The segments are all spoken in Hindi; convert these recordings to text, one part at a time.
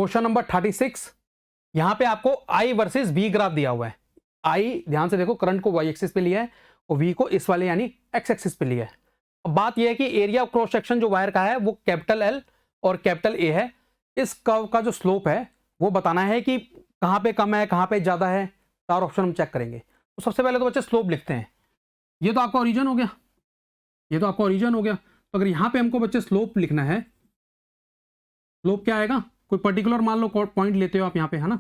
क्वेश्चन नंबर 36, यहां पे आपको आई वर्सेस वी ग्राफ दिया हुआ है। आई ध्यान से देखो, करंट को वाई एक्सिस पे लिया है और वी को इस वाले यानी एक्स एक्सिस पे लिया है। अब बात यह है कि एरिया ऑफ क्रॉस सेक्शन जो वायर का है वो कैपिटल एल और कैपिटल ए है। इस कर्व का जो स्लोप है वो बताना है कि कहां पे कम है कहां पे ज्यादा है। चार ऑप्शन हम चेक करेंगे। तो सबसे पहले तो बच्चे स्लोप लिखते हैं। ये तो आपका ओरिजिन हो गया, ये तो आपका ओरिजिन हो गया। तो अगर यहां पे हमको बच्चे स्लोप लिखना है, स्लोप क्या आएगा, कोई पर्टिकुलर मान लो पॉइंट लेते हो आप यहाँ पे, है ना।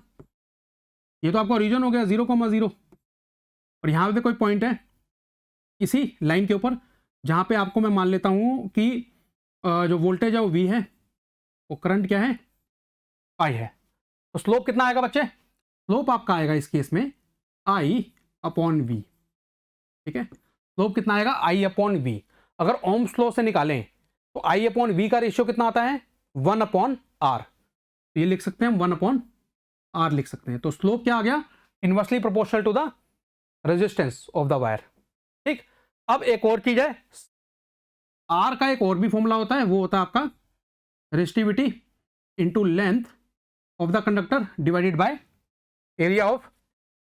ये तो आपका ओरिजिन हो गया 0,0 और यहाँ पे कोई पॉइंट है इसी लाइन के ऊपर जहाँ पे आपको मैं मान लेता हूँ कि जो वोल्टेज है वो V है, वो करंट क्या है I है। तो स्लोप कितना आएगा बच्चे, स्लोप आपका आएगा इस केस में I/V। ठीक है, स्लोप कितना आएगा I/V। अगर ओम्स लॉ से निकालें तो I/V का रेशियो कितना आता है 1/R। तो ये लिख सकते हैं हम 1/R लिख सकते हैं। तो स्लोप क्या आ गया, inversely proportional to the resistance of the wire. ठीक, अब एक और चीज है, आर का एक और भी फॉर्मूला होता है, वो होता है आपका resistivity into length of the conductor divided by area of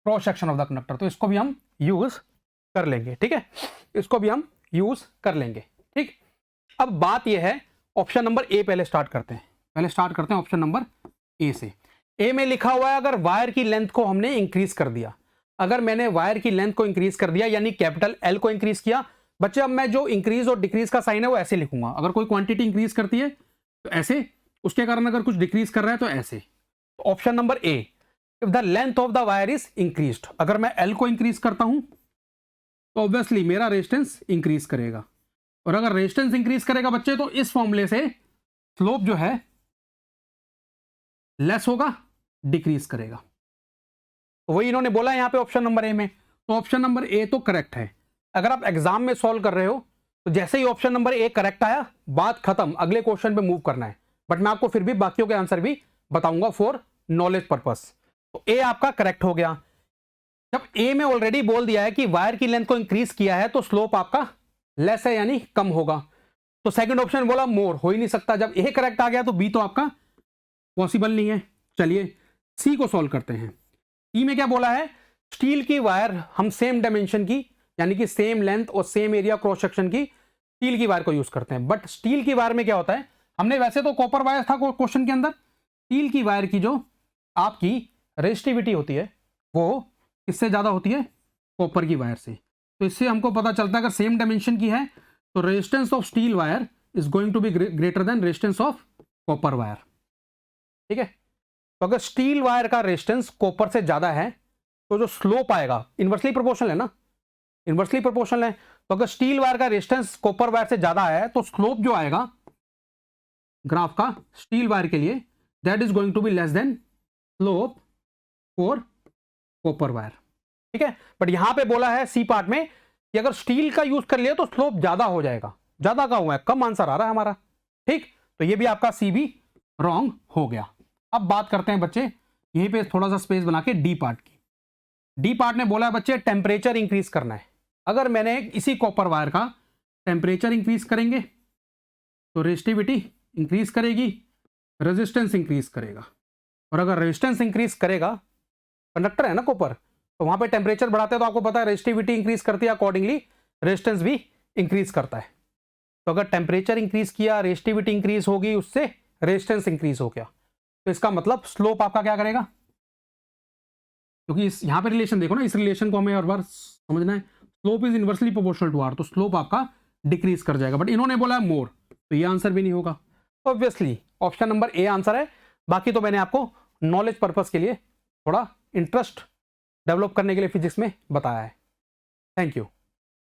cross section of the conductor. तो इसको भी हम यूज कर लेंगे। ठीक है, इसको भी हम यूज कर लेंगे। ठीक, अब बात यह है, ऑप्शन नंबर ए पहले स्टार्ट करते हैं ऑप्शन नंबर ए से। ए में लिखा हुआ है अगर वायर की लेंथ को हमने इंक्रीज कर दिया, अगर मैंने वायर की लेंथ को इंक्रीज कर दिया यानी कैपिटल एल को इंक्रीज किया। बच्चे अब मैं जो इंक्रीज और डिक्रीज का साइन है वो ऐसे लिखूंगा। अगर कोई क्वांटिटी इंक्रीज करती है तो ऐसे, उसके कारण अगर कुछ डिक्रीज कर रहा है तो ऐसे। तो option number A, if the length of the wire is increased, अगर मैं एल को इंक्रीज करता हूं तो ऑब्वियसली मेरा रेजिस्टेंस इंक्रीज करेगा, और अगर रेजिस्टेंस इंक्रीज करेगा बच्चे तो इस फॉर्मूले से स्लोप जो है लेस होगा, डिक्रीज करेगा। तो वही इन्होंने बोला यहां पे ऑप्शन नंबर ए में। तो ऑप्शन नंबर ए तो करेक्ट है। अगर आप एग्जाम में सॉल्व कर रहे हो तो जैसे ही ऑप्शन नंबर ए करेक्ट आया, बात खत्म, अगले क्वेश्चन पे मूव करना है। बट मैं आपको फिर भी बाकियों के आंसर भी बताऊंगा फॉर नॉलेज पर्पस। तो ए आपका करेक्ट हो गया। जब ए में ऑलरेडी बोल दिया है कि वायर की लेंथ को इंक्रीज किया है तो स्लोप आपका लेस है यानी कम होगा। तो सेकंड ऑप्शन बोला मोर, हो ही नहीं सकता। जब ए करेक्ट आ गया तो बी तो आपका पॉसिबल नहीं है। चलिए सी को सॉल्व करते हैं। सी में क्या बोला है, स्टील की वायर हम सेम डायमेंशन की यानी कि सेम लेंथ और सेम एरिया क्रॉस सेक्शन की स्टील की वायर को यूज करते हैं। बट स्टील की वायर में क्या होता है, हमने वैसे तो कॉपर वायर था क्वेश्चन के अंदर, स्टील की वायर की जो आपकी रेजिस्टिविटी होती है वो किससे ज्यादा होती है, कॉपर की वायर से। तो इससे हमको पता चलता है अगर सेम डायमेंशन की है तो resistance of steel wire is going to be greater than resistance of copper wire. ठीक है, तो अगर स्टील वायर का रेजिस्टेंस कॉपर से ज्यादा है तो जो स्लोप आएगा, इनवर्सली प्रोपोर्शनल है ना, इनवर्सली प्रोपोर्शनल है। तो अगर स्टील वायर का रेजिस्टेंस कॉपर वायर से ज्यादा है तो स्लोप जो आएगा ग्राफ का स्टील वायर के लिए, that is going to be less than slope for copper wire. ठीक है, बट यहां पे बोला है सी पार्ट में कि अगर स्टील का यूज कर लिया तो स्लोप ज्यादा हो जाएगा। ज्यादा का हुआ है, कम आंसर आ रहा है हमारा। ठीक, तो ये भी आपका सी भी रॉन्ग हो गया। अब बात करते हैं बच्चे यहीं पे थोड़ा सा स्पेस बना के डी पार्ट की। डी पार्ट ने बोला है बच्चे टेम्परेचर इंक्रीज करना है। अगर मैंने इसी कॉपर वायर का टेम्परेचर इंक्रीज करेंगे तो रेजिस्टिविटी इंक्रीज करेगी, रेजिस्टेंस इंक्रीज करेगा। और अगर रेजिस्टेंस इंक्रीज करेगा, कंडक्टर है ना कॉपर, तो वहां पे टेम्परेचर बढ़ाते हैं तो आपको पता है रेजिस्टिविटी इंक्रीज करती है, अकॉर्डिंगली रेजिस्टेंस भी इंक्रीज करता है। तो अगर टेम्परेचर इंक्रीज किया, रेजिस्टिविटी इंक्रीज होगी, उससे रेजिस्टेंस इंक्रीज हो गया, तो इसका मतलब स्लोप आपका क्या करेगा, क्योंकि इस यहां पे रिलेशन देखो ना, इस रिलेशन को हमें और बार समझना है। Slope is inversely proportional to R, तो स्लोप आपका डिक्रीज कर जाएगा। बट इन्होंने बोला मोर, तो ये आंसर भी नहीं होगा। Obviously option number A answer है। बाकी तो मैंने आपको नॉलेज पर्पस के लिए, थोड़ा इंटरेस्ट डेवलप करने के लिए फिजिक्स में बताया है। Thank you.